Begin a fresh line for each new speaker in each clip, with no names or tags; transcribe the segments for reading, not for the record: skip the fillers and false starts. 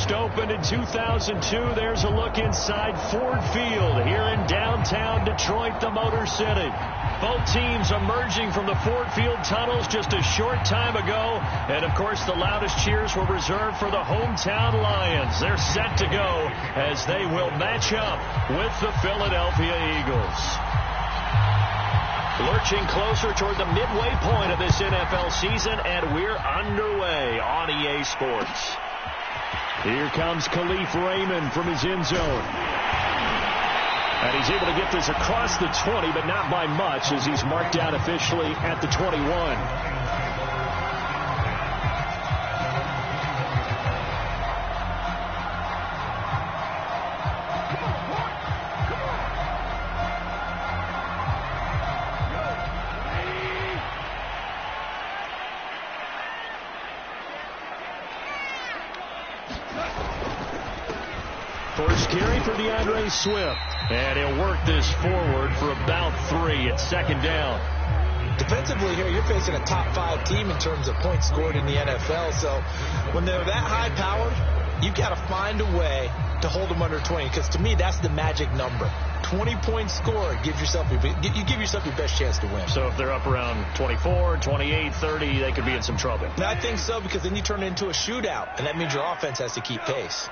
first opened in 2002. There's a look inside Ford Field here in downtown Detroit, the Motor City. Both teams emerging from the Ford Field tunnels just a short time ago. And, of course, the loudest cheers were reserved for the hometown Lions. They're set to go as they will match up with the Philadelphia Eagles. Lurching closer toward the midway point of this NFL season, and we're underway on EA Sports. Here comes Khalif Raymond from his end zone. And he's able to get this across the 20, but not by much, as he's marked down officially at the 21. First carry for DeAndre Swift. And he'll work this forward for about 3 at second down.
Defensively here, you're facing a top 5 team in terms of points scored in the NFL. So when they're that high-powered, you've got to find a way to hold them under 20. Because to me, that's the magic number. 20 points scored, you give yourself your best chance to win.
So if they're up around 24, 28, 30, they could be in some trouble.
I think so, because then you turn it into a shootout, and that means your offense has to keep pace.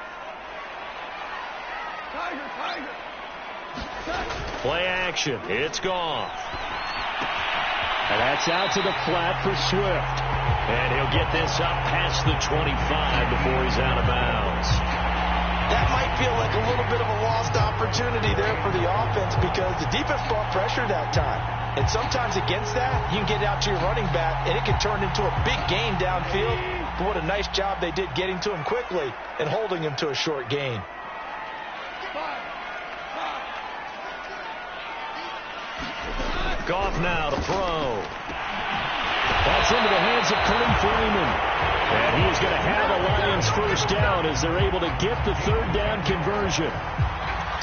Play action. It's gone. And that's out to the flat for Swift. And he'll get this up past the 25 before he's out of bounds.
That might feel like a little bit of a lost opportunity there for the offense, because the defense brought pressure that time. And sometimes against that, you can get out to your running back, and it can turn into a big gain downfield. But what a nice job they did getting to him quickly and holding him to a short gain.
Goff now to throw. That's into the hands of Khalif Raymond. And he is going to have a Lions first down as they're able to get the third down conversion.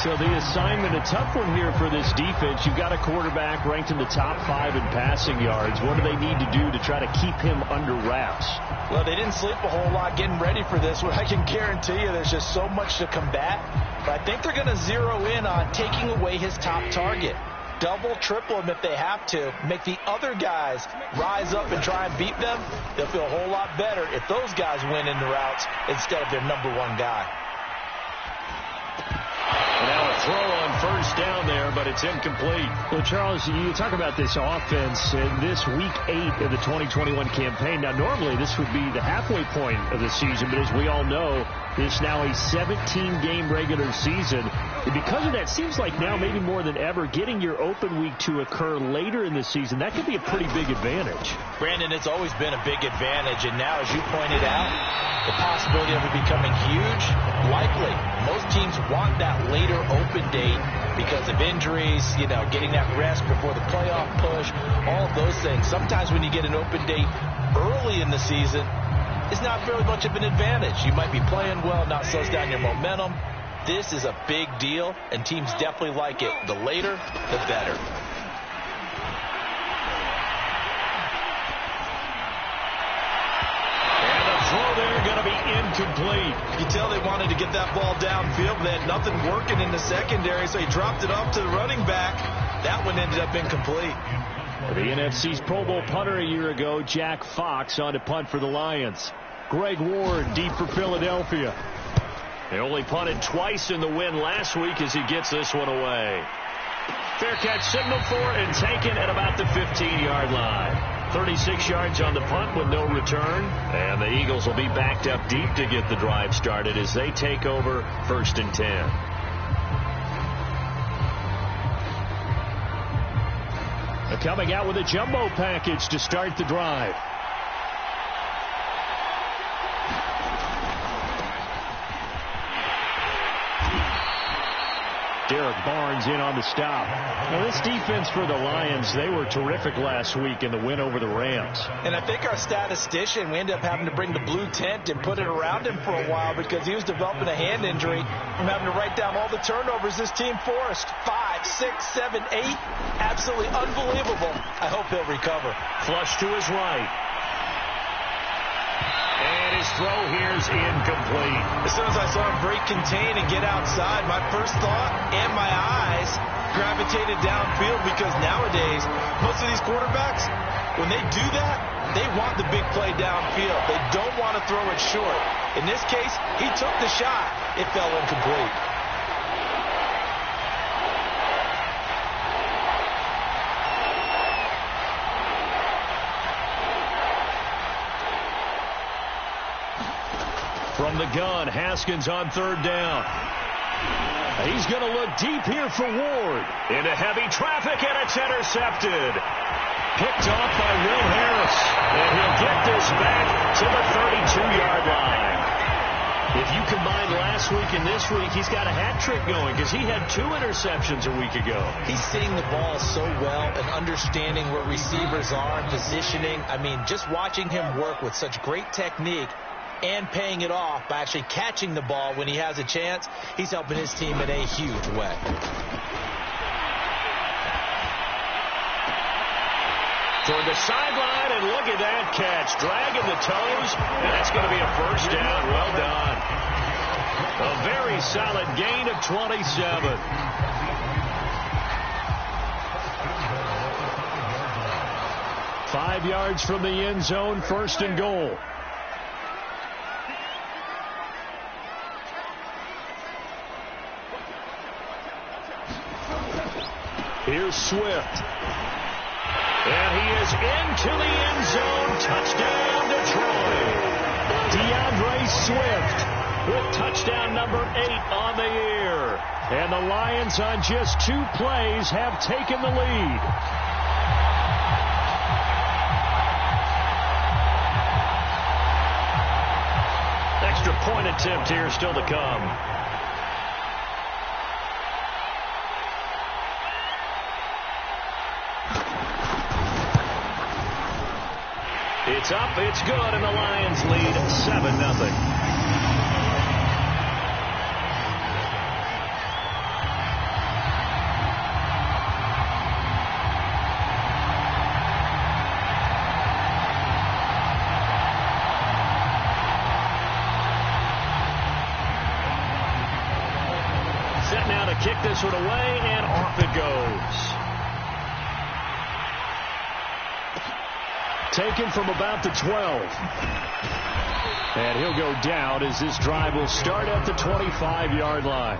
So the assignment, a tough one here for this defense. You've got a quarterback ranked in the top 5 in passing yards. What do they need to do to try to keep him under wraps?
Well, they didn't sleep a whole lot getting ready for this one. I can guarantee you there's just so much to combat. But I think they're going to zero in on taking away his top target. Double, triple him if they have to. Make the other guys rise up and try and beat them. They'll feel a whole lot better if those guys win in the routes instead of their number 1 guy.
Now a throw on first down there, but it's incomplete.
Well, Charles, you talk about this offense in this week 8 of the 2021 campaign. Now, normally this would be the halfway point of the season, but as we all know, it's now a 17-game regular season. And because of that, seems like now maybe more than ever, getting your open week to occur later in the season, that could be a pretty big advantage.
Brandon, it's always been a big advantage, and now, as you pointed out, the possibility of it becoming huge, likely. Most teams want that later open date because of injuries, getting that rest before the playoff push, all of those things. Sometimes when you get an open date early in the season, it's not very much of an advantage. You might be playing well, not slows down your momentum. This is a big deal, and teams definitely like it. The later, the better.
And the throw there going to be incomplete.
You can tell they wanted to get that ball downfield. They had nothing working in the secondary, so he dropped it off to the running back. That one ended up incomplete.
The NFC's Pro Bowl punter a year ago, Jack Fox, on to punt for the Lions. Greg Ward deep for Philadelphia. They only punted twice in the win last week as he gets this one away. Fair catch signaled for and taken at about the 15-yard line. 36 yards on the punt with no return. And the Eagles will be backed up deep to get the drive started as they take over 1st and 10. Coming out with a jumbo package to start the drive. Derek Barnes in on the stop. Now, this defense for the Lions, they were terrific last week in the win over the Rams.
And I think our statistician, we ended up having to bring the blue tent and put it around him for a while because he was developing a hand injury from having to write down all the turnovers this team forced. 5, 6, 7, 8. Absolutely unbelievable. I hope he'll recover.
Flush to his right. And his throw here's incomplete.
As soon as I saw him break contain and get outside, my first thought and my eyes gravitated downfield, because nowadays, most of these quarterbacks, when they do that, they want the big play downfield. They don't want to throw it short. In this case, he took the shot. It fell incomplete.
From the gun, Haskins on third down. He's going to look deep here for Ward. Into heavy traffic, and it's intercepted. Picked off by Will Harris. And he'll get this back to the 32-yard line. If you combine last week and this week, he's got a hat trick going, because he had 2 interceptions a week ago.
He's seeing the ball so well and understanding where receivers are and positioning. I mean, just watching him work with such great technique and paying it off by actually catching the ball when he has a chance, he's helping his team in a huge way.
Toward the sideline, and look at that catch. Dragging the toes, and that's going to be a first down. Well done. A very solid gain of 27. Five yards from the end zone, first and goal. Here's Swift. And he is into the end zone. Touchdown, Detroit. DeAndre Swift with touchdown number 8 on the year. And the Lions, on just 2 plays, have taken the lead. Extra point attempt here still to come. It's up, it's good, and the Lions lead 7-0. Set now to kick this one away, and off it goes. Taken from about the 12. And he'll go down as this drive will start at the 25-yard line.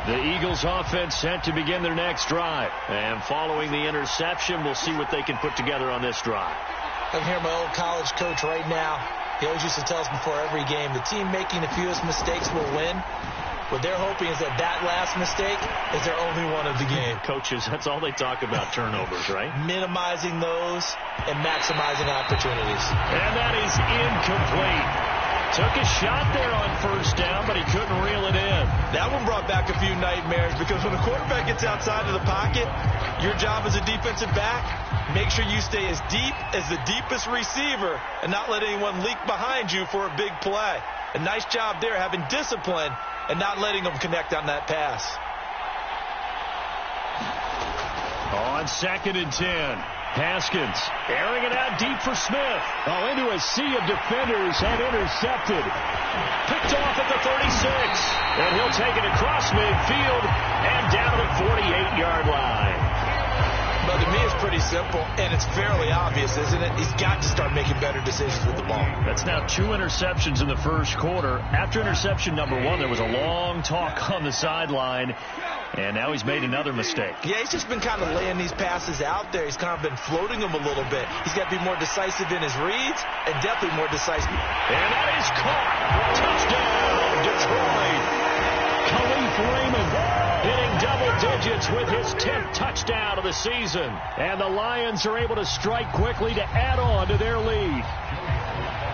The Eagles offense set to begin their next drive. And following the interception, we'll see what they can put together on this drive.
I'm here, my old college coach right now. He always used to tell us before every game, the team making the fewest mistakes will win. What they're hoping is that that last mistake is their only one of the game.
Coaches, that's all they talk about, turnovers, right?
Minimizing those and maximizing opportunities.
And that is incomplete. Took a shot there on first down, but he couldn't reel it in.
That one brought back a few nightmares, because when a quarterback gets outside of the pocket, your job as a defensive back, make sure you stay as deep as the deepest receiver and not let anyone leak behind you for a big play. A nice job there, having discipline and not letting them connect on that pass.
On 2nd and 10. Haskins airing it out deep for Smith. Oh, into a sea of defenders and intercepted. Picked off at the 36. And he'll take it across midfield and down to the 48-yard line.
But to me, it's pretty simple, and it's fairly obvious, isn't it? He's got to start making better decisions with the ball.
That's now 2 interceptions in the first quarter. After interception number 1, there was a long talk on the sideline, and now he's made another mistake.
Yeah, he's just been kind of laying these passes out there. He's kind of been floating them a little bit. He's got to be more decisive in his reads, and definitely more decisive.
And that is caught. Touchdown, Detroit. Khalif Raymond hitting double digits with his 10th touchdown of the season. And the Lions are able to strike quickly to add on to their lead.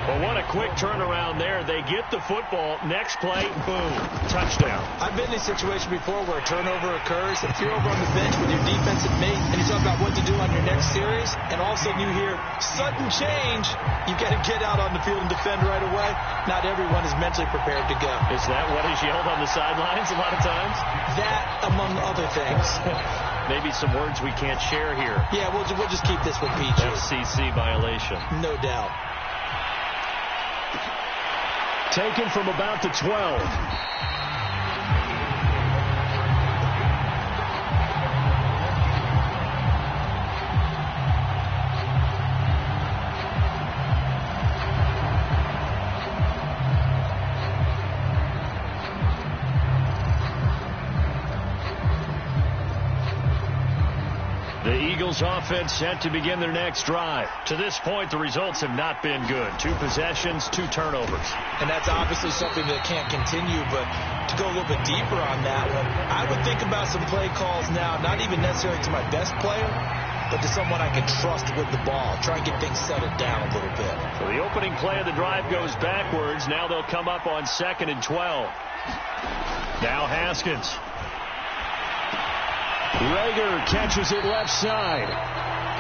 Well, what a quick turnaround there. They get the football. Next play, boom, touchdown.
I've been in a situation before where a turnover occurs. If you're over on the bench with your defensive mate and you talk about what to do on your next series, and all of a sudden you hear sudden change, you got to get out on the field and defend right away. Not everyone is mentally prepared to go.
Is that what is yelled on the sidelines a lot of times?
That, among other things.
Maybe some words we can't share here.
Yeah, we'll just keep this one PG.
FCC violation.
No doubt.
Taken from about the 12. The Eagles offense set to begin their next drive. To this point, the results have not been good. 2 possessions, 2 turnovers.
And that's obviously something that can't continue, but to go a little bit deeper on that one, I would think about some play calls now, not even necessarily to my best player, but to someone I can trust with the ball. Try and get things settled down a little bit.
So the opening play of the drive goes backwards. Now they'll come up on 2nd and 12. Now Haskins. Rager catches it left side.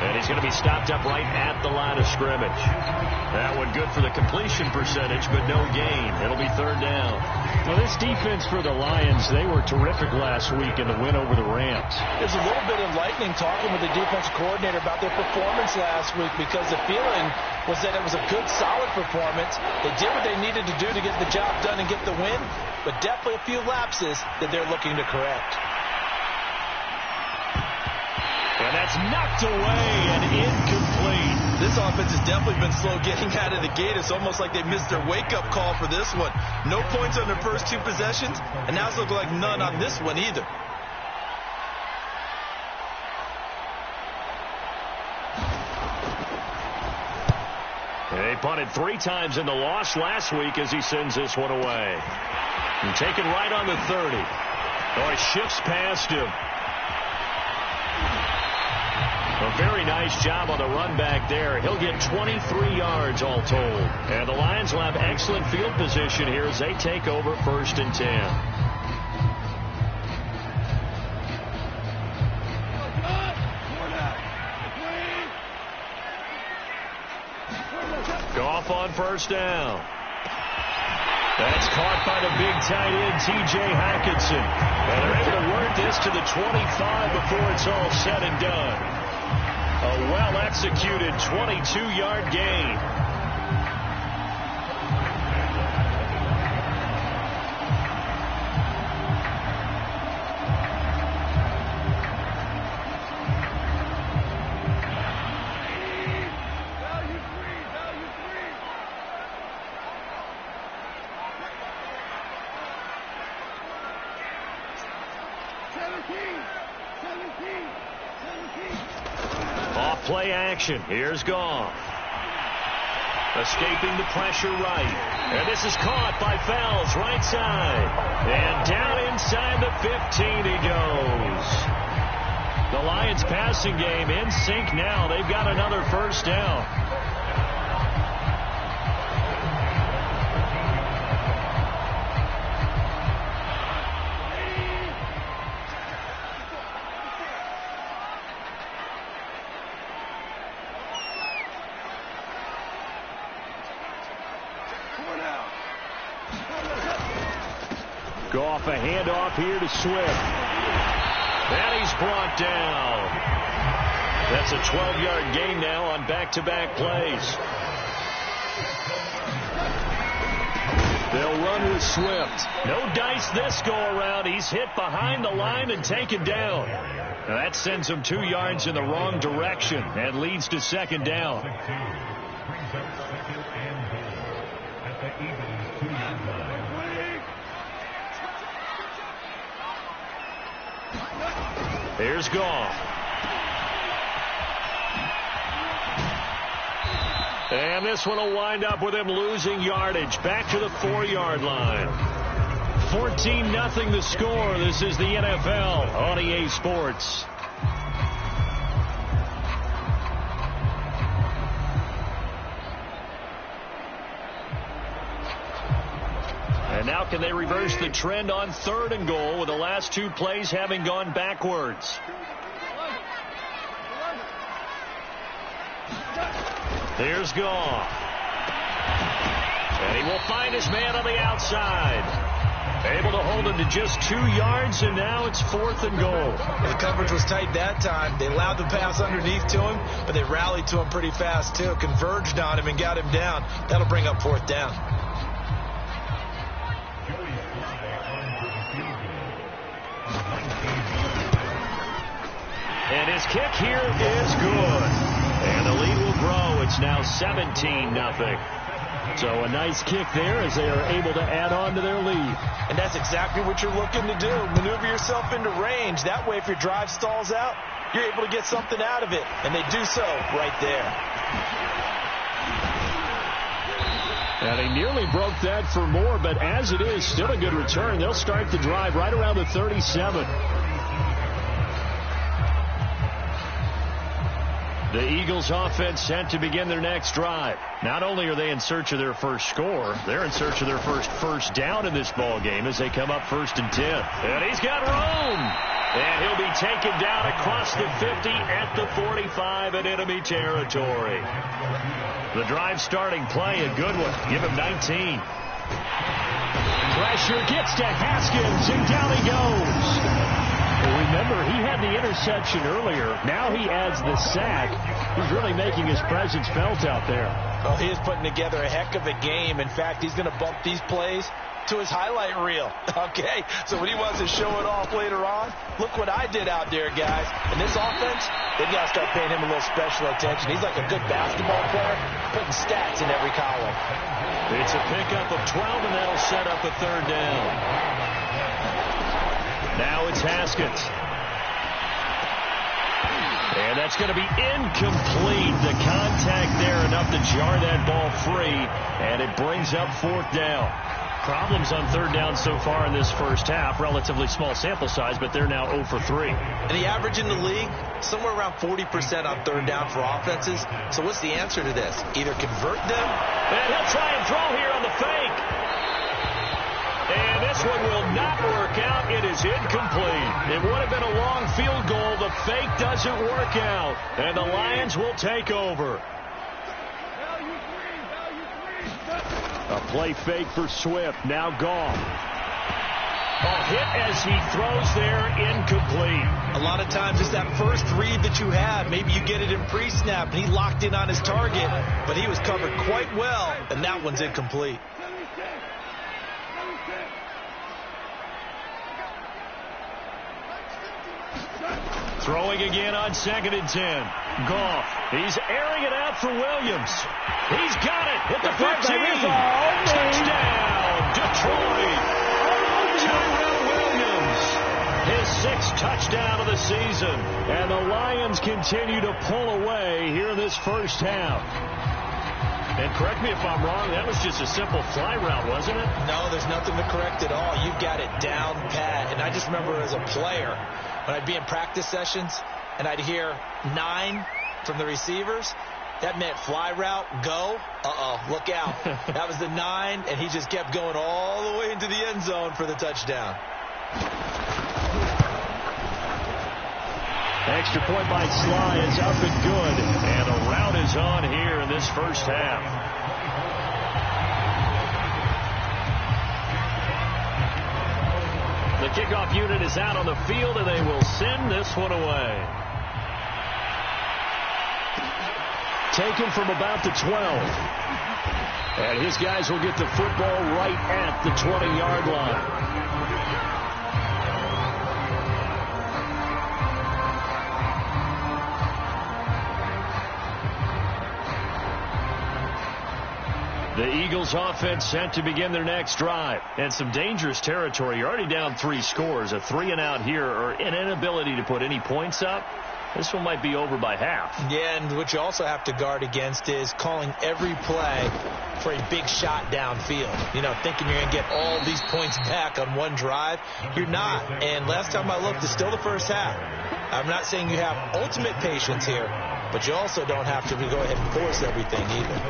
And he's going to be stopped up right at the line of scrimmage. That one good for the completion percentage, but no gain. It'll be 3rd down.
Well, this defense for the Lions, they were terrific last week in the win over the Rams.
There's a little bit of lightning talking with the defensive coordinator about their performance last week, because the feeling was that it was a good, solid performance. They did what they needed to do to get the job done and get the win, but definitely a few lapses that they're looking to correct.
And that's knocked away and incomplete.
This offense has definitely been slow getting out of the gate. It's almost like they missed their wake-up call for this one. No points on their first 2 possessions, and now it's looking like none on this one either.
They punted 3 times in the loss last week as he sends this one away. And taken right on the 30. Oh, he shifts past him. A very nice job on the run back there. He'll get 23 yards all told. And the Lions will have excellent field position here as they take over 1st and 10. Goff on 1st down. That's caught by the big tight end, T.J. Hockenson. And they're able to work this to the 25 before it's all said and done. A well-executed 22-yard gain. Play action. Here's Goff. Escaping the pressure right. And this is caught by Fells, right side. And down inside the 15 he goes. The Lions passing game in sync now. They've got another 1st down. Goff, a handoff here to Swift. And he's brought down. That's a 12-yard gain now on back-to-back plays. They'll run with Swift. No dice this go-around. He's hit behind the line and taken down. Now that sends him 2 yards in the wrong direction and leads to 2nd down. Here's Goff. And this one will wind up with him losing yardage back to the 4-yard line. 14-0 the score. This is the NFL on EA Sports. Now can they reverse the trend on 3rd and goal with the last 2 plays having gone backwards? Here's Goff. And he will find his man on the outside. Able to hold him to just 2 yards, and now it's 4th and goal.
The coverage was tight that time. They allowed the pass underneath to him, but they rallied to him pretty fast, too. Converged on him and got him down. That'll bring up 4th down.
And his kick here is good. And the lead will grow. It's now 17-0. So a nice kick there as they are able to add on to their lead.
And that's exactly what you're looking to do. Maneuver yourself into range. That way, if your drive stalls out, you're able to get something out of it. And they do so right there.
And he nearly broke that for more, but as it is, still a good return. They'll start the drive right around the 37. The Eagles offense set to begin their next drive. Not only are they in search of their first score, they're in search of their first down in this ball game as they come up 1st and 10. And he's got room. And he'll be taken down across the 50 at the 45 in enemy territory. The drive starting play, a good one. Give him 19. Pressure gets to Haskins, and down he goes. Remember, he had the interception earlier. Now he adds the sack. He's really making his presence felt out there.
Well, he is putting together a heck of a game. In fact, he's going to bump these plays to his highlight reel. Okay, so when he wants to show it off later on, look what I did out there, guys. And this offense, they've got to start paying him a little special attention. He's like a good basketball player, putting stats in every column.
It's a pickup of 12, and that'll set up a 3rd down. Now it's Haskins. And that's going to be incomplete. The contact there enough to jar that ball free, and it brings up 4th down. Problems on 3rd down so far in this first half. Relatively small sample size, but they're now 0 for 3.
And the average in the league, somewhere around 40% on 3rd down for offenses. So what's the answer to this? Either convert them.
And he'll try and throw here on the fake. And this one will not work out. It is incomplete. It would have been a long field goal. The fake doesn't work out. And the Lions will take over. A play fake for Swift. Now Goff. A hit as he throws there, incomplete.
A lot of times it's that first read that you have. Maybe you get it in pre-snap, and he locked in on his target, but he was covered quite well, and that one's incomplete.
Throwing again on 2nd and 10. Goff. He's airing it out for Williams. He's got it at the 15. Touchdown, Detroit. Tyrell Williams. His 6th touchdown of the season. And the Lions continue to pull away here in this first half. And correct me if I'm wrong, that was just a simple fly route, wasn't it?
No, there's nothing to correct at all. You got it down pat. And I just remember as a player, when I'd be in practice sessions and I'd hear 9 from the receivers, that meant fly route, go. Look out. That was the 9, and he just kept going all the way into the end zone for the touchdown.
Extra point by Sly is up and good.
And a route is on here in this first half. The kickoff unit is out on the field, and they will send this one away.
Taken from about the 12. And his guys will get the football right at the 20-yard line. The Eagles offense set to begin their next drive. And some dangerous territory. You're already down 3 scores. A 3-and-out here, or an inability to put any points up. This one might be over by half.
Yeah, and what you also have to guard against is calling every play for a big shot downfield. You know, thinking you're going to get all these points back on one drive. You're not. And last time I looked, it's still the first half. I'm not saying you have ultimate patience here, but you also don't have to go ahead and force everything either.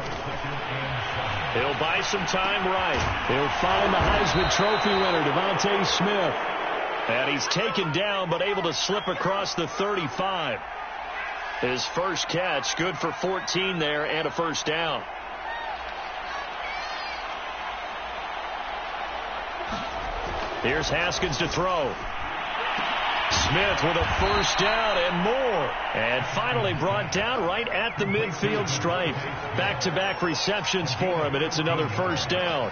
He'll buy some time right. He'll find the Heisman Trophy winner, Devontae Smith. And he's taken down, but able to slip across the 35. His first catch, good for 14 there and a first down. Here's Haskins to throw. Smith with a first down and more. And finally brought down right at the midfield stripe. Back-to-back receptions for him, and it's another first down.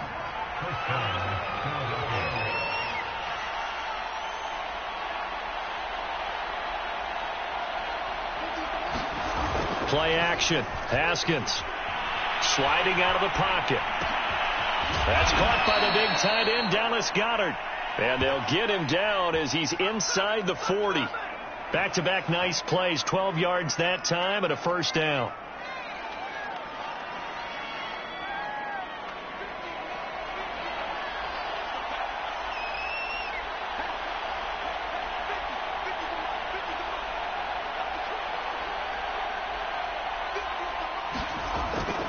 Play action. Haskins sliding out of the pocket. That's caught by the big tight end, Dallas Goedert. And they'll get him down as he's inside the 40. Back-to-back nice plays, 12 yards that time and a first down.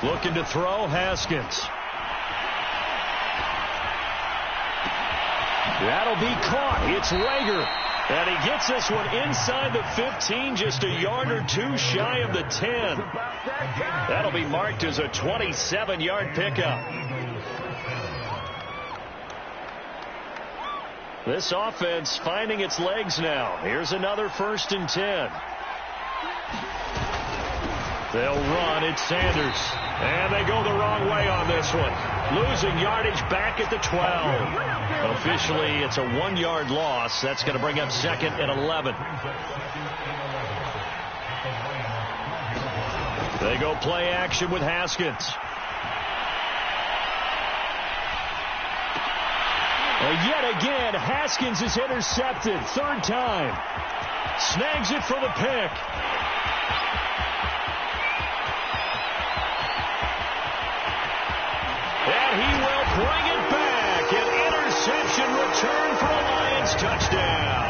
Looking to throw, Haskins. That'll be caught. It's Rager. And he gets this one inside the 15, just a yard or two shy of the 10. That'll be marked as a 27-yard pickup. This offense finding its legs now. Here's another 1st and 10. They'll run. It's Sanders. And they go the wrong way on this one. Losing yardage back at the 12. Officially, it's a 1-yard loss. That's going to bring up 2nd and 11. They go play action with Haskins. And yet again, Haskins is intercepted. 3rd time. Snags it for the pick. And he will bring it back. An interception return for a Lions touchdown.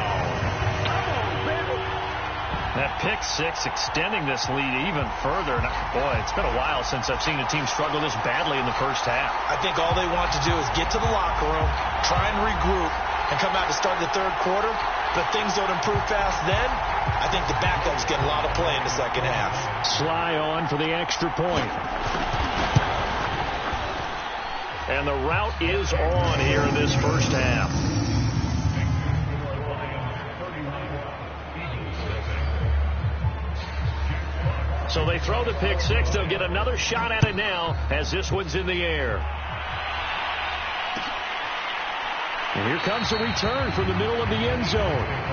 That pick six extending this lead even further. And boy, it's been a while since I've seen a team struggle this badly in the first half.
I think all they want to do is get to the locker room, try and regroup, and come out to start the 3rd quarter. But things don't improve fast then. I think the backups get a lot of play in the 2nd half.
Sly on for the extra point. And the route is on here in this first half. So they throw the pick six. They'll get another shot at it now as this one's in the air. And here comes a return from the middle of the end zone.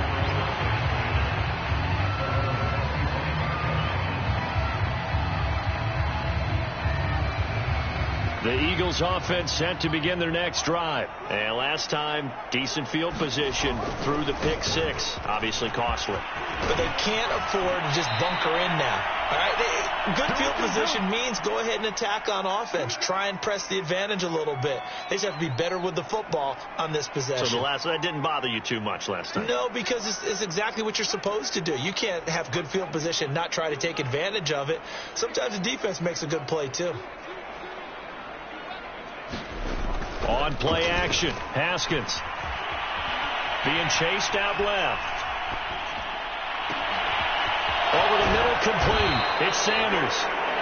The Eagles offense set to begin their next drive. And last time, decent field position through the pick six. Obviously costly.
But they can't afford to just bunker in now. All right? Good field position means go ahead and attack on offense. Try and press the advantage a little bit. They just have to be better with the football on this possession.
So that didn't bother you too much last time?
No, because it's exactly what you're supposed to do. You can't have good field position and not try to take advantage of it. Sometimes the defense makes a good play too.
On play action, Haskins being chased out left. Over the middle, complete. It's Sanders.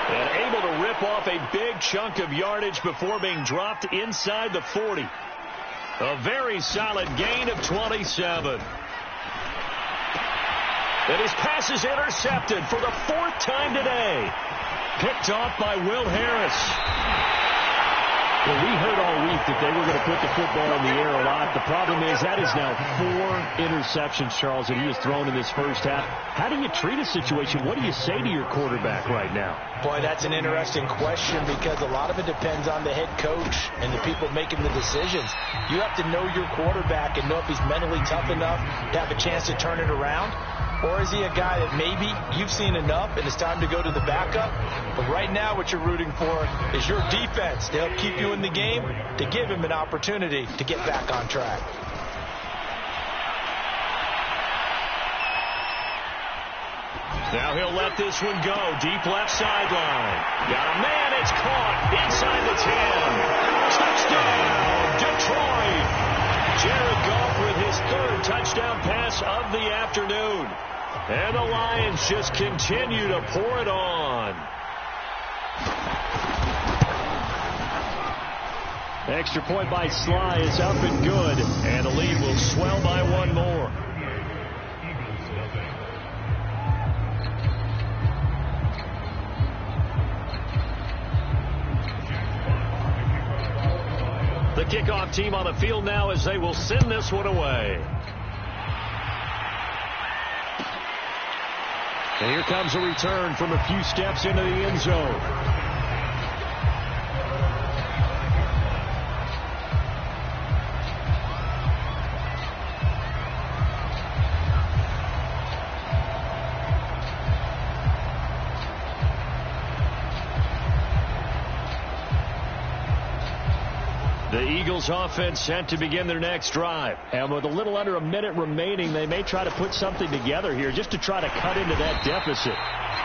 And able to rip off a big chunk of yardage before being dropped inside the 40. A very solid gain of 27. And his pass is intercepted for the 4th time today. Picked off by Will Harris. Well, we heard all week that they were going to put the football in the air a lot. The problem is that is now 4 interceptions, Charles, that he has thrown in this first half. How do you treat a situation? What do you say to your quarterback right now?
Boy, that's an interesting question because a lot of it depends on the head coach and the people making the decisions. You have to know your quarterback and know if he's mentally tough enough to have a chance to turn it around. Or is he a guy that maybe you've seen enough and it's time to go to the backup? But right now what you're rooting for is your defense to help keep you in the game, to give him an opportunity to get back on track.
Now
Now he'll let this one go. Deep left sideline. Got a man. It's caught inside the 10. Touchdown, Detroit. Jared Goff with his third touchdown pass of the afternoon. And the Lions just continue to pour it on.
Extra point by Sly is up and good.
And the lead will swell by one more. The kickoff team on the field now as they will send this one away.
And here comes a return from a few steps into the end zone.
The Eagles offense set to begin their next drive.
And with a little under a minute remaining, they may try to put something together here just to try to cut into that deficit.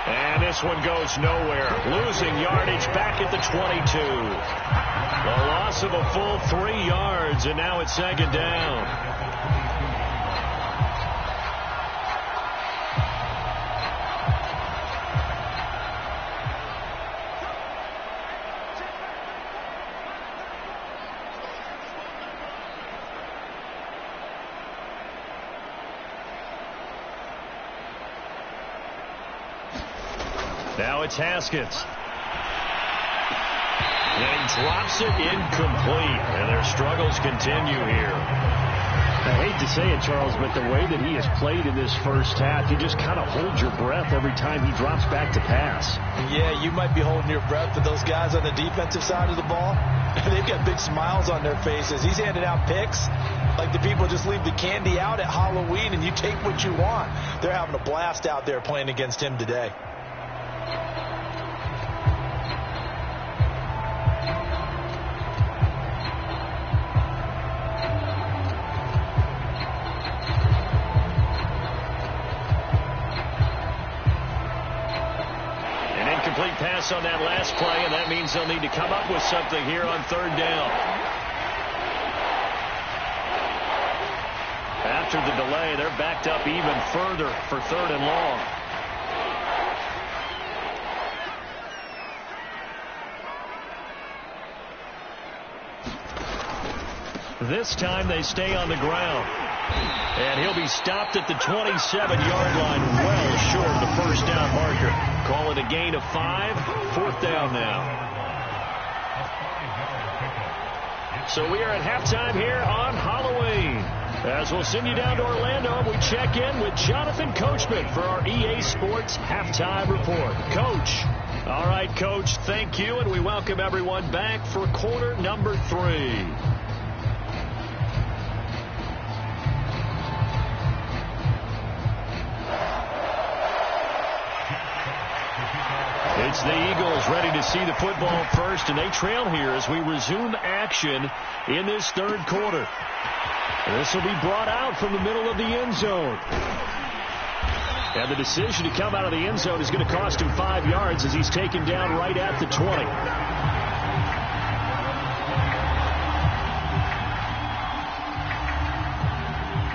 And this one goes nowhere. Losing yardage back at the 22. The loss of a full 3 yards, and now it's second down. Now it's Haskins. And he drops it incomplete. And their struggles continue here.
I hate to say it, Charles, but the way that he has played in this first half, you just kind of hold your breath every time he drops back to pass.
Yeah, you might be holding your breath, but those guys on the defensive side of the ball, they've got big smiles on their faces. He's handing out picks like the people just leave the candy out at Halloween and you take what you want. They're having a blast out there playing against him today.
Pass on that last play, and that means they'll need to come up with something here on third down. After the delay, they're backed up even further for third and long. This time they stay on the ground. And he'll be stopped at the 27-yard line, well short of the first down marker. Call it a gain of 5. Fourth down now. So we are at halftime here on Halloween. As we'll send you down to Orlando, we check in with Jonathan Coachman for our EA Sports Halftime Report. Coach. All right, Coach, thank you, and we welcome everyone back for quarter number 3. It's the Eagles ready to see the football first, and they trail here as we resume action in this third quarter. This will be brought out from the middle of the end zone. And the decision to come out of the end zone is going to cost him 5 yards as he's taken down right at the 20.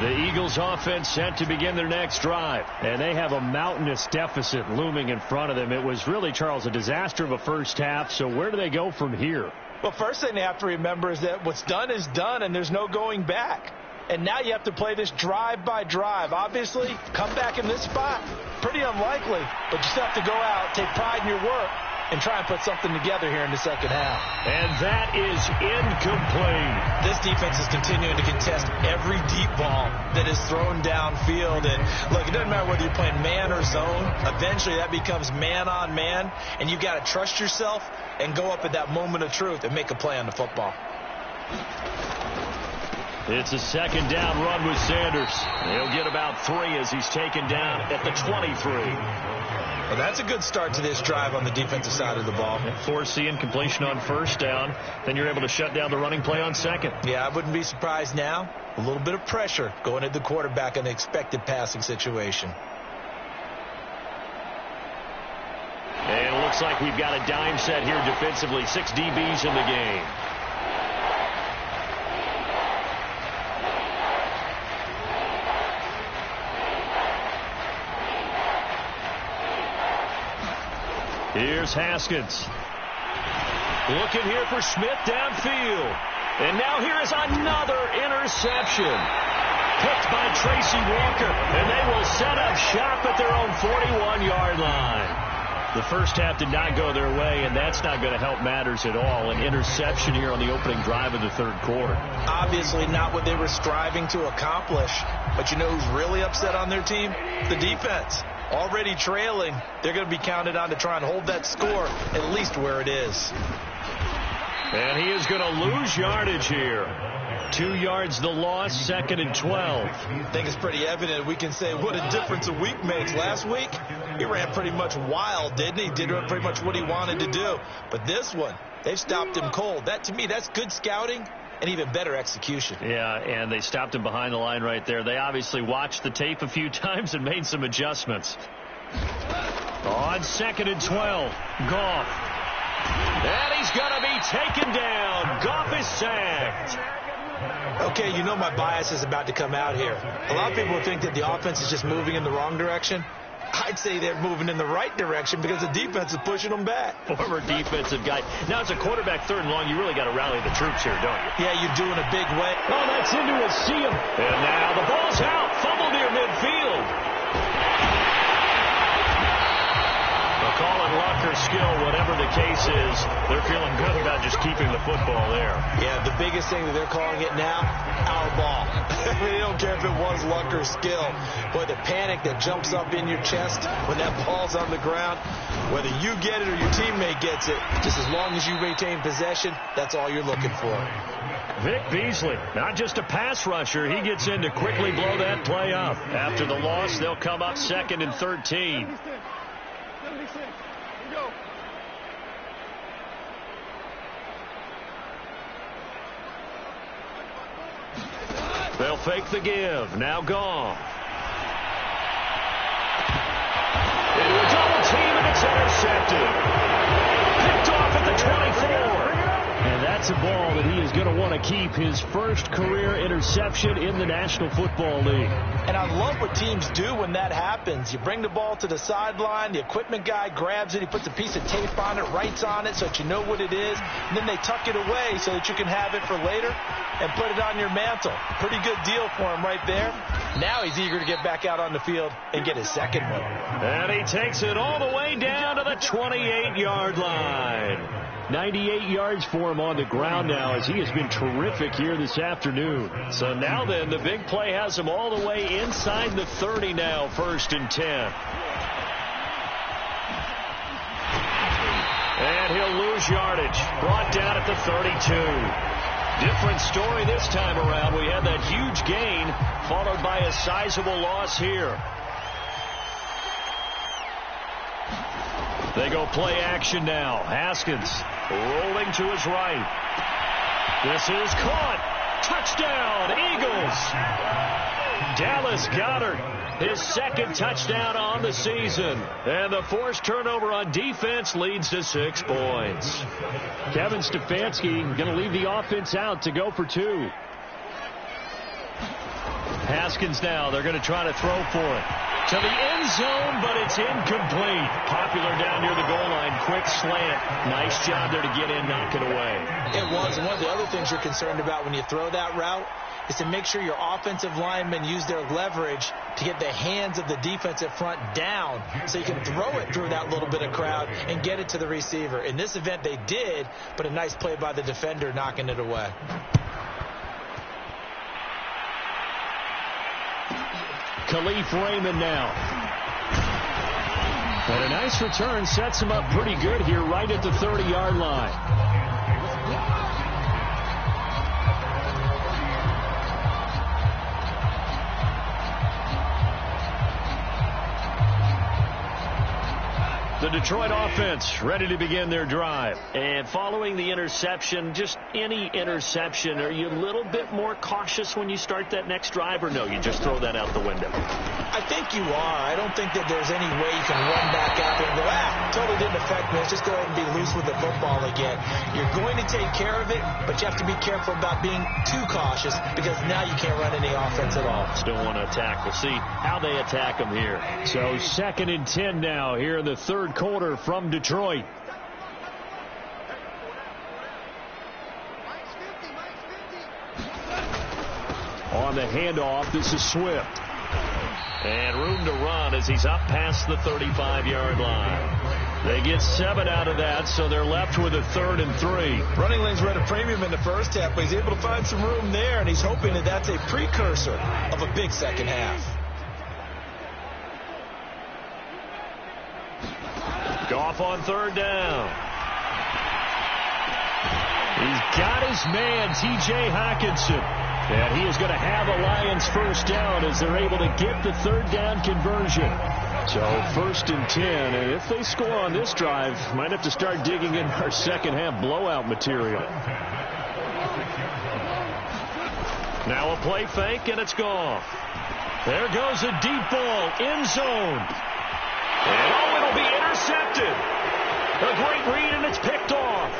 The Eagles offense set to begin their next drive. And they have a mountainous deficit looming in front of them. It was really, Charles, a disaster of a first half. So where do they go from here?
Well, first thing they have to remember is that what's done is done and there's no going back. And now you have to play this drive by drive. Obviously, come back in this spot, pretty unlikely. But you still have to go out, take pride in your work, and try and put something together here in the second half.
And that is incomplete.
This defense is continuing to contest every deep ball that is thrown downfield. And look, it doesn't matter whether you're playing man or zone. Eventually that becomes man on man, and you've got to trust yourself and go up at that moment of truth and make a play on the football.
It's a second down run with Sanders. He'll get about 3 as he's taken down at the 23.
Well, that's a good start to this drive on the defensive side of the ball.
Force the incompletion on first down. Then you're able to shut down the running play on second.
Yeah, I wouldn't be surprised now. A little bit of pressure going at the quarterback in the expected passing situation.
looks like we've got a dime set here defensively. 6 DBs in the game. Here's Haskins. Looking here for Smith downfield. And now here is another interception. Picked by Tracy Walker. And they will set up shop at their own 41-yard line. The first half did not go their way, and that's not going to help matters at all. An interception here on the opening drive of the third quarter.
Obviously not what they were striving to accomplish. But you know who's really upset on their team? The defense. Already trailing, they're going to be counted on to try and hold that score at least where it is.
And he is going to lose yardage here. 2 yards the loss, 2nd and 12.
I think it's pretty evident. We can say what a difference a week makes. Last week, he ran pretty much wild, didn't he? Did pretty much what he wanted to do. But this one, they've stopped him cold. That, to me, that's good scouting and even better execution.
Yeah, and they stopped him behind the line right there. They obviously watched the tape a few times and made some adjustments. On 2nd and 12, Goff. And he's going to be taken down. Goff is sacked.
Okay, you know my bias is about to come out here. A lot of people think that the offense is just moving in the wrong direction. I'd say they're moving in the right direction because the defense is pushing them back.
Former defensive guy. Now, as a quarterback, 3rd and long, you really got to rally the troops here, don't you?
Yeah, you do in a big way.
Oh, that's into a seam. And now the ball's out. Fumble near midfield. Calling luck or skill, whatever the case is, they're feeling good about just keeping the football there.
Yeah, the biggest thing that they're calling it now, our ball. They don't care if it was luck or skill. Boy, the panic that jumps up in your chest when that ball's on the ground, whether you get it or your teammate gets it, just as long as you maintain possession, that's all you're looking for.
Vic Beasley, not just a pass rusher. He gets in to quickly blow that play up. After the loss, they'll come up 2nd and 13. They'll fake the give. Now Goff. Into a double team, and it's intercepted. Picked off at the 24. And that's a ball that he is going to want to keep. His first career interception in the National Football League.
And I love what teams do when that happens. You bring the ball to the sideline, the equipment guy grabs it, he puts a piece of tape on it, writes on it so that you know what it is, and then they tuck it away so that you can have it for later and put it on your mantle. Pretty good deal for him right there. Now he's eager to get back out on the field and get his second one.
And he takes it all the way down to the 28-yard line. 98 yards for him on the ground now, as he has been terrific here this afternoon. So now then, the big play has him all the way inside the 30 now, 1st and 10. And he'll lose yardage. Brought down at the 32. Different story this time around. We had that huge gain, followed by a sizable loss here. They go play action now. Haskins rolling to his right. This is caught. Touchdown, Eagles. Dallas Goedert, his 2nd touchdown on the season. And the forced turnover on defense leads to 6 points. Kevin Stefanski going to leave the offense out to go for 2. Haskins now, they're going to try to throw for it. To the end zone, but it's incomplete. Popular down near the goal line. Quick slant. Nice job there to get in, knock it away.
It was. And one of the other things you're concerned about when you throw that route is to make sure your offensive linemen use their leverage to get the hands of the defensive front down so you can throw it through that little bit of crowd and get it to the receiver. In this event, they did, but a nice play by the defender knocking it away.
Khalif Raymond now. And a nice return sets him up pretty good here right at the 30-yard line. The Detroit offense ready to begin their drive.
And following the interception, just any interception, are you a little bit more cautious when you start that next drive, or no, you just throw that out the window?
I think you are. I don't think that there's any way you can run back out there and go, totally didn't affect me. Let's just go ahead and be loose with the football again. You're going to take care of it, but you have to be careful about being too cautious because now you can't run any offense at all.
Still want to attack. We'll see how they attack them here.
So 2nd and 10 now here in the third quarter from Detroit. On the handoff, this is Swift.
And room to run as he's up past the 35-yard line. They get 7 out of that, so they're left with a 3rd and 3.
Running lanes were at a premium in the first half, but he's able to find some room there, and he's hoping that that's a precursor of a big second half.
Goff on 3rd down. He's got his man, T.J. Hockenson. And he is going to have a Lions first down as they're able to get the 3rd down conversion. So 1st and 10. And if they score on this drive, might have to start digging in our second half blowout material.
Now a play fake, and it's gone.
There goes a deep ball, end zone.
And it'll be intercepted. A great read, and it's picked off.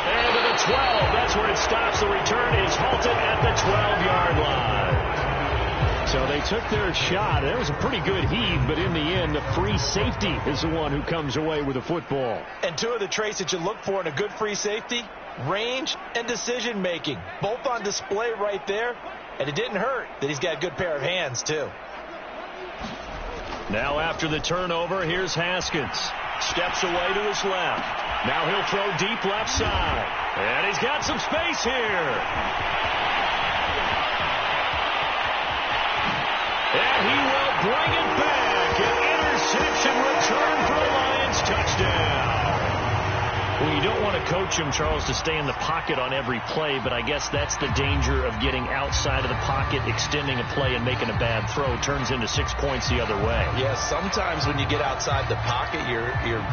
And to the 12, that's where it stops. The return is halted at the 12-yard line.
So they took their shot. There was a pretty good heave, but in the end, the free safety is the one who comes away with the football.
And two of the traits that you look for in a good free safety, range and decision-making, both on display right there. And it didn't hurt that he's got a good pair of hands, too.
Now after the turnover, here's Haskins. Steps away to his left. Now he'll throw deep left side. And he's got some space here. And he will bring it back. An interception return for a Lions touchdown.
Well, you don't want to coach him, Charles, to stay in the pocket on every play, but I guess that's the danger of getting outside of the pocket, extending a play, and making a bad throw. Turns into 6 points the other way.
Yeah, sometimes when you get outside the pocket, your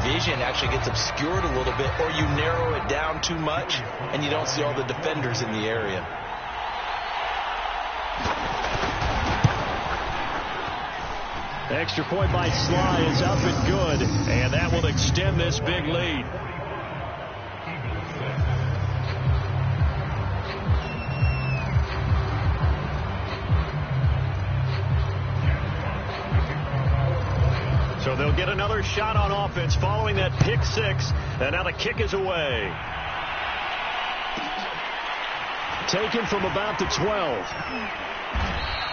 vision actually gets obscured a little bit, or you narrow it down too much, and you don't see all the defenders in the area.
Extra point by Sly is up and good, and that will extend this big lead. So they'll get another shot on offense following that pick six, and now the kick is away. Taken from about the 12.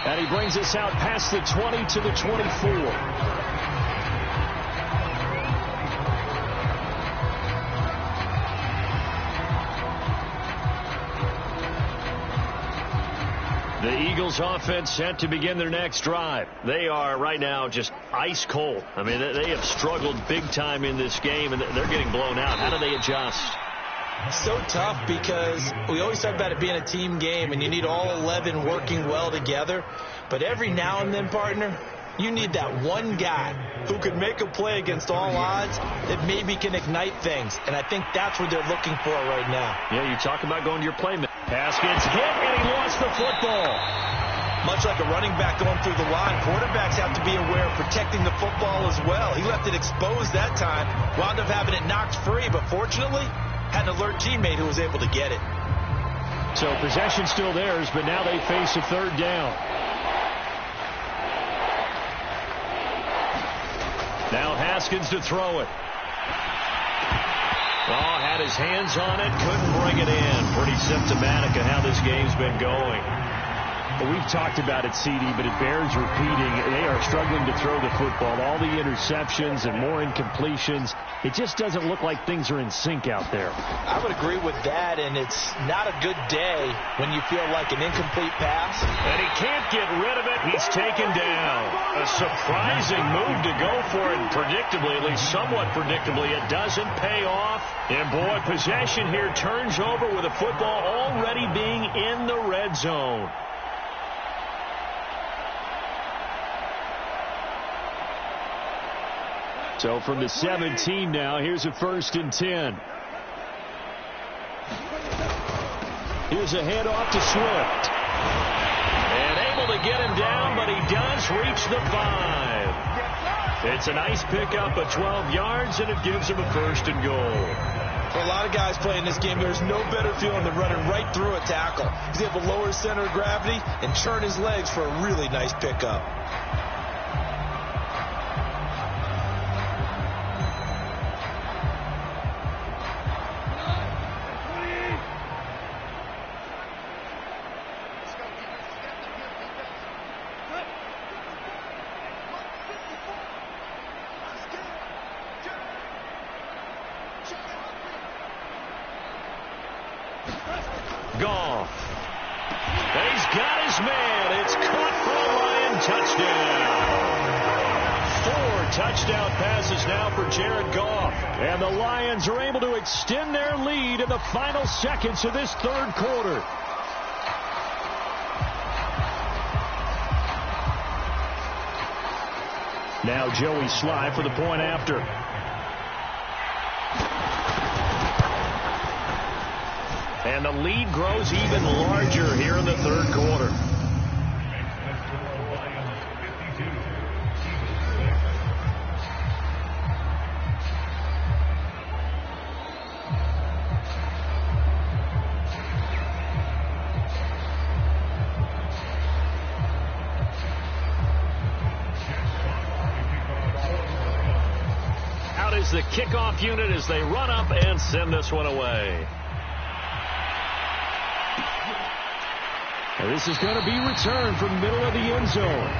And he brings us out past the 20 to the 24. The Eagles offense set to begin their next drive. They are right now just ice cold. I mean, they have struggled big time in this game, and they're getting blown out. How do they adjust?
So tough because we always talk about it being a team game, and you need all 11 working well together. But every now and then, partner, you need that one guy who could make a play against all odds that maybe can ignite things. And I think that's what they're looking for right now.
Yeah, you talk about going to your playmaker. Pass gets hit, and he lost the football.
Much like a running back going through the line, quarterbacks have to be aware of protecting the football as well. He left it exposed that time, wound up having it knocked free, but fortunately, had an alert teammate who was able to get it.
So possession still theirs, but now they face a third down. Now Haskins to throw it. Oh, had his hands on it, couldn't bring it in. Pretty symptomatic of how this game's been going. Well, we've talked about it, CD, but it bears repeating. They are struggling to throw the football. All the interceptions and more incompletions. It just doesn't look like things are in sync out there.
I would agree with that, and it's not a good day when you feel like an incomplete pass.
And he can't get rid of it. He's taken down. A surprising move to go for it, predictably, at least somewhat predictably. It doesn't pay off. And, boy, possession here turns over with the football already being in the red zone.
So from the 17 now, here's a 1st and 10. Here's a handoff to Swift. And able to get him down, but he does reach the 5. It's a nice pickup of 12 yards, and it gives him a 1st and goal.
For a lot of guys playing this game, there's no better feeling than running right through a tackle. He's able to lower his center of gravity and turn his legs for a really nice pickup.
Goff. He's got his man. It's caught for a Lion touchdown. 4 touchdown passes now for Jared Goff. And the Lions are able to extend their lead in the final seconds of this 3rd quarter. Now Joey Sly for the point after. And the lead grows even larger here in the 3rd quarter. Out is the kickoff unit as they run up and send this one away. And this is going to be returned from middle of the end zone.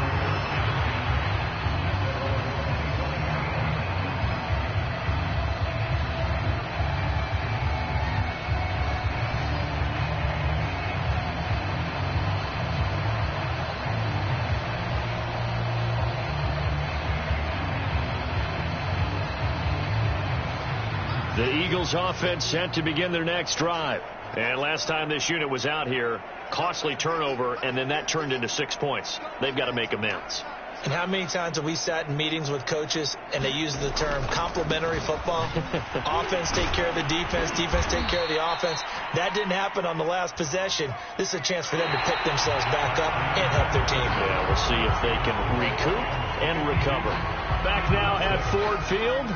The Eagles offense set to begin their next drive. And last time this unit was out here, costly turnover, and then that turned into 6 points. They've got to make amends.
And how many times have we sat in meetings with coaches and they use the term complementary football? Offense take care of the defense, defense take care of the offense. That didn't happen on the last possession. This is a chance for them to pick themselves back up and help their team.
Yeah, we'll see if they can recoup and recover. Back now at Ford Field.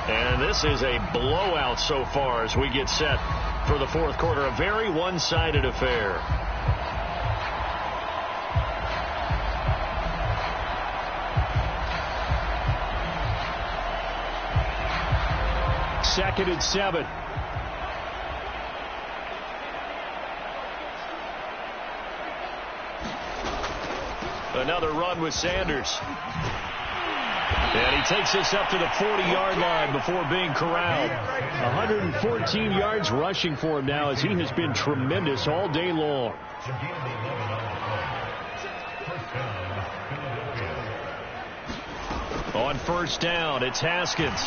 And this is a blowout so far as we get set for the 4th quarter. A very one-sided affair. Second and 7. Another run with Sanders. And he takes us up to the 40-yard line before being corralled. 114 yards rushing for him now as he has been tremendous all day long. On 1st down, it's Haskins.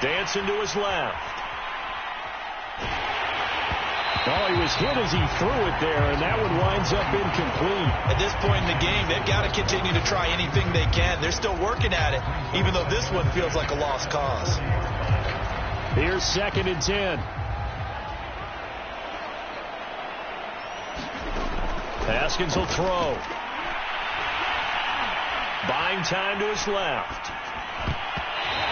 Dancing to his left. Oh, he was hit as he threw it there, and that one winds up incomplete.
At this point in the game, they've got to continue to try anything they can. They're still working at it, even though this one feels like a lost cause.
Here's 2nd and 10. Haskins will throw. Buying time to his left.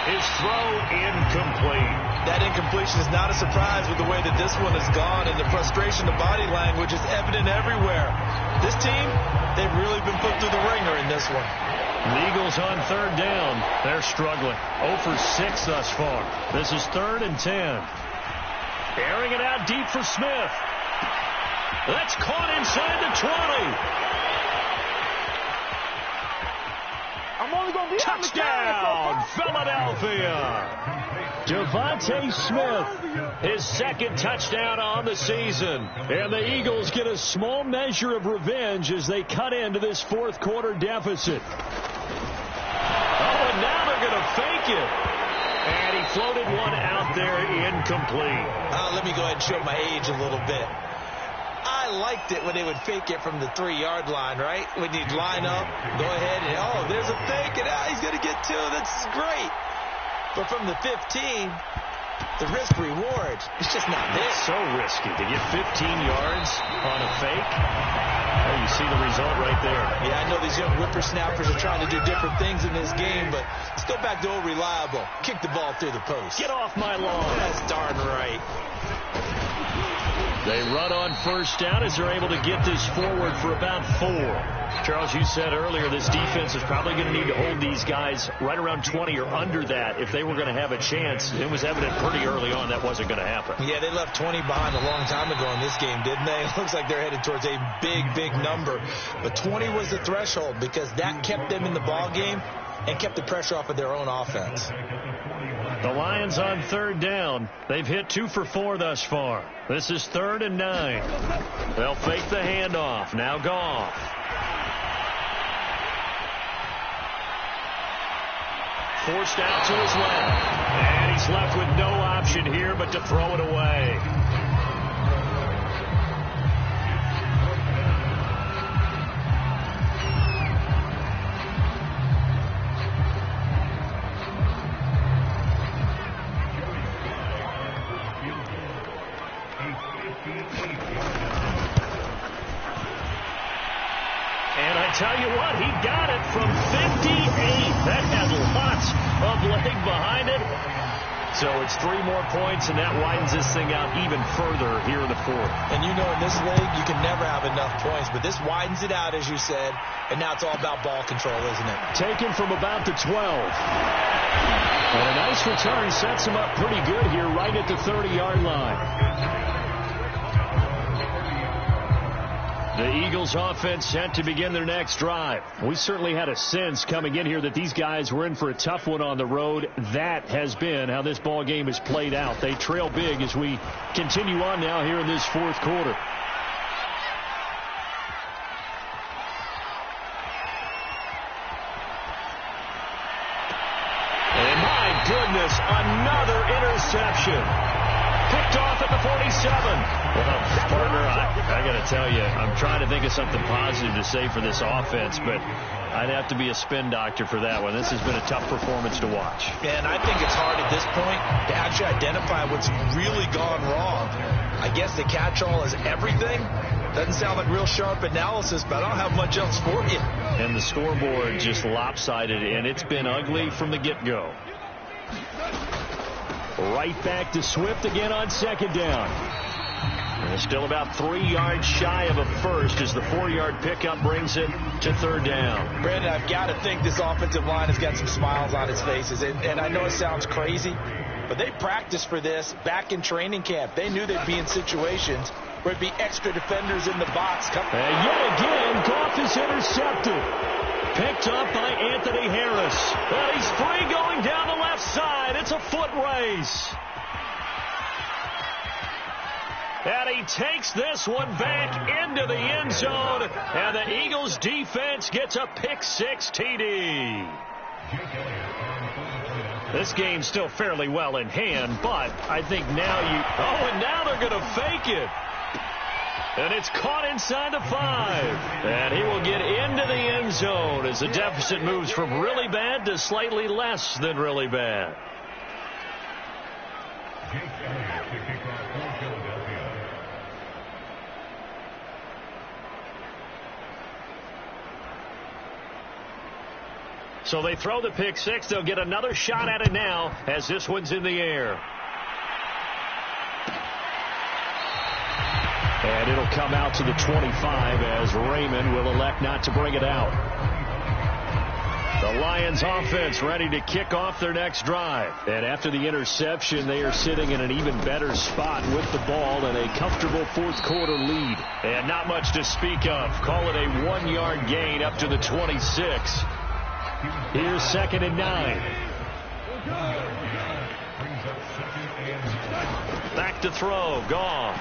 His throw incomplete.
That incompletion is not a surprise with the way that this one has gone, and the frustration, the body language is evident everywhere. This team, they've really been put through the ringer in this one.
The Eagles on 3rd down. They're struggling. 0 for 6 thus far. This is 3rd and 10. Airing it out deep for Smith. That's caught inside the 20. Touchdown, Philadelphia. Devontae Smith, his 2nd touchdown on the season. And the Eagles get a small measure of revenge as they cut into this 4th quarter deficit. Oh, and now they're going to fake it. And he floated one out there incomplete.
Let me go ahead and show my age a little bit. I I liked it when they would fake it from the 3-yard line, right? When you'd line up, go ahead, and, oh, there's a fake, and he's going to get 2. That's great. But from the 15, the risk-reward, it's just not there.
It's so risky to get 15 yards on a fake. Oh, you see the result right there.
Yeah, I know these young whippersnappers are trying to do different things in this game, but let's go back to old reliable. Kick the ball through the post.
Get off my lawn.
That's darn right.
They run on first down as they're able to get this forward for about 4. Charles, you said earlier this defense is probably going to need to hold these guys right around 20 or under that if they were going to have a chance. It was evident pretty early on that wasn't going to happen.
Yeah, they left 20 behind a long time ago in this game, didn't they? It looks like they're headed towards a big number. But 20 was the threshold because that kept them in the ball game and kept the pressure off of their own offense.
The Lions on third down. They've hit 2 for 4 thus far. This is 3rd and 9. They'll fake the handoff. Now Goff. Forced out to his left. And he's left with no option here but to throw it away. And I tell you what, he got it from 58. That had lots of leg behind it. So it's 3 more points, and that widens this thing out even further here in the 4th.
And you know in this league, you can never have enough points, but this widens it out, as you said, and now it's all about ball control, isn't it?
Taken from about the 12. And a nice return sets him up pretty good here right at the 30-yard line. The Eagles offense set to begin their next drive. We certainly had a sense coming in here that these guys were in for a tough one on the road. That has been how this ball game has played out. They trail big as we continue on now here in this 4th quarter. And my goodness, another interception. Picked off at the 47. Well, partner, I got to tell you, I'm trying to think of something positive to say for this offense, but I'd have to be a spin doctor for that one. This has been a tough performance to watch.
And I think it's hard at this point to actually identify what's really gone wrong. I guess the catch-all is everything. Doesn't sound like real sharp analysis, but I don't have much else for you.
And the scoreboard just lopsided, and it's been ugly from the get-go. Right back to Swift again on 2nd down. And still about 3 yards shy of a first as the 4-yard pickup brings it to 3rd down.
Brandon, I've got to think this offensive line has got some smiles on its faces. And I know it sounds crazy, but they practiced for this back in training camp. They knew they'd be in situations where it'd be extra defenders in the box.
And yet again, Goff is intercepted. Picked up by Anthony Harris. Well, he's free going down the left side. It's a foot race. And he takes this one back into the end zone. And the Eagles defense gets a pick-6 TD. This game's still fairly well in hand, but I think now and now they're going to fake it. And it's caught inside the 5. And he will get into the end zone as the deficit moves from really bad to slightly less than really bad. So they throw the pick-6. They'll get another shot at it now as this one's in the air. And it'll come out to the 25 as Raymond will elect not to bring it out. The Lions offense ready to kick off their next drive. And after the interception, they are sitting in an even better spot with the ball and a comfortable 4th quarter lead. And not much to speak of. Call it a 1-yard gain up to the 26. Here's 2nd and 9. Back to throw. Goff.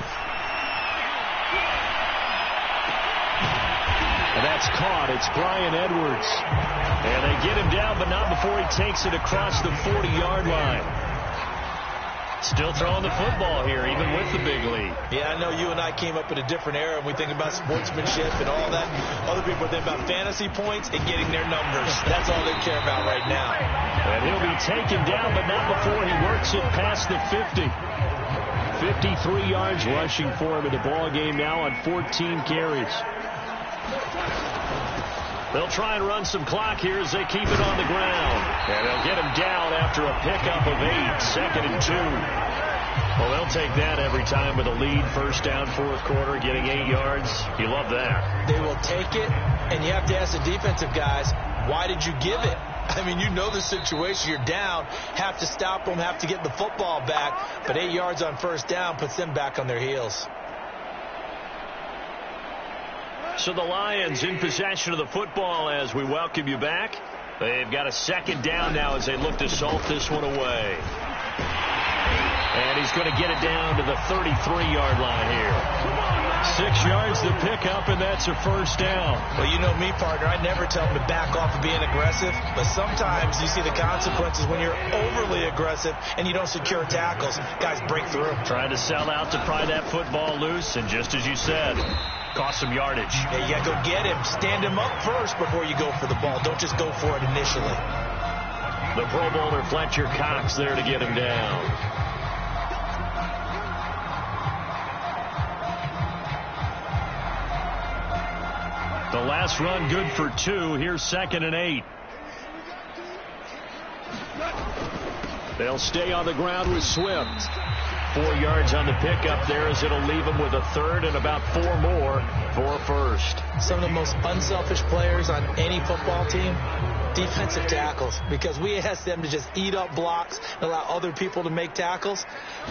And that's caught. It's Bryan Edwards. And they get him down, but not before he takes it across the 40-yard line.
Still throwing the football here, even with the big lead.
Yeah, I know you and I came up in a different era, and we think about sportsmanship and all that. Other people think about fantasy points and getting their numbers. That's all they care about right now.
And he'll be taken down, but not before he works it past the 50. 53 yards rushing for him in the ball game now on 14 carries. They'll try and run some clock here as they keep it on the ground. And they'll get him down after a pickup of 8, 2nd and 2. Well, they'll take that every time with a lead, first down, fourth quarter, getting 8 yards. You love that.
They will take it, and you have to ask the defensive guys, why did you give it? I mean, you know the situation. You're down, have to stop them, have to get the football back. But 8 yards on first down puts them back on their heels.
So the Lions in possession of the football as we welcome you back. They've got a second down now as they look to salt this one away. And he's going to get it down to the 33-yard line here. 6 yards to pick up, and that's a first down.
Well, you know me, partner. I never tell them to back off of being aggressive. But sometimes you see the consequences when you're overly aggressive and you don't secure tackles. Guys break through.
Trying to sell out to pry that football loose, and just as you said, cost some yardage.
Yeah, you got to go get him. Stand him up first before you go for the ball. Don't just go for it initially.
The Pro Bowler Fletcher Cox there to get him down. The last run good for 2. Here's 2nd and 8. They'll stay on the ground with Swift. 4 yards on the pickup there as it'll leave them with a third and about 4 more for a first.
Some of the most unselfish players on any football team, defensive tackles, because we ask them to just eat up blocks and allow other people to make tackles.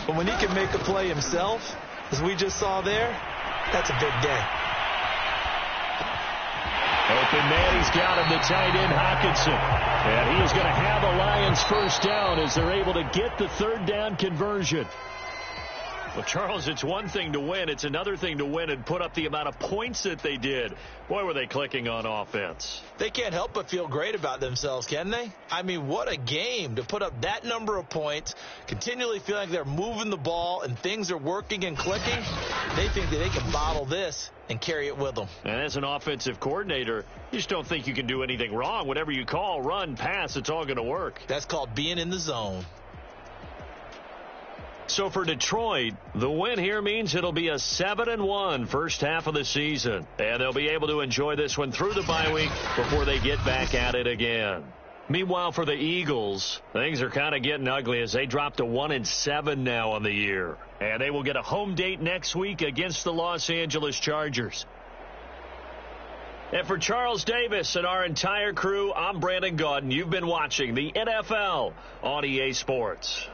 But when he can make a play himself, as we just saw there, that's a big day.
Open man, he's got him, the tight end, Hockenson. And he is going to have a Lions first down as they're able to get the third down conversion. Well, Charles, it's one thing to win. It's another thing to win and put up the amount of points that they did. Boy, were they clicking on offense.
They can't help but feel great about themselves, can they? I mean, what a game to put up that number of points, continually feeling like they're moving the ball and things are working and clicking. They think that they can bottle this and carry it with them.
And as an offensive coordinator, you just don't think you can do anything wrong. Whatever you call, run, pass, it's all going to work.
That's called being in the zone.
So for Detroit, the win here means it'll be a 7-1 first half of the season. And they'll be able to enjoy this one through the bye week before they get back at it again. Meanwhile, for the Eagles, things are kind of getting ugly as they drop to 1-7 now on the year. And they will get a home date next week against the Los Angeles Chargers. And for Charles Davis and our entire crew, I'm Brandon Gaudin. You've been watching the NFL on EA Sports.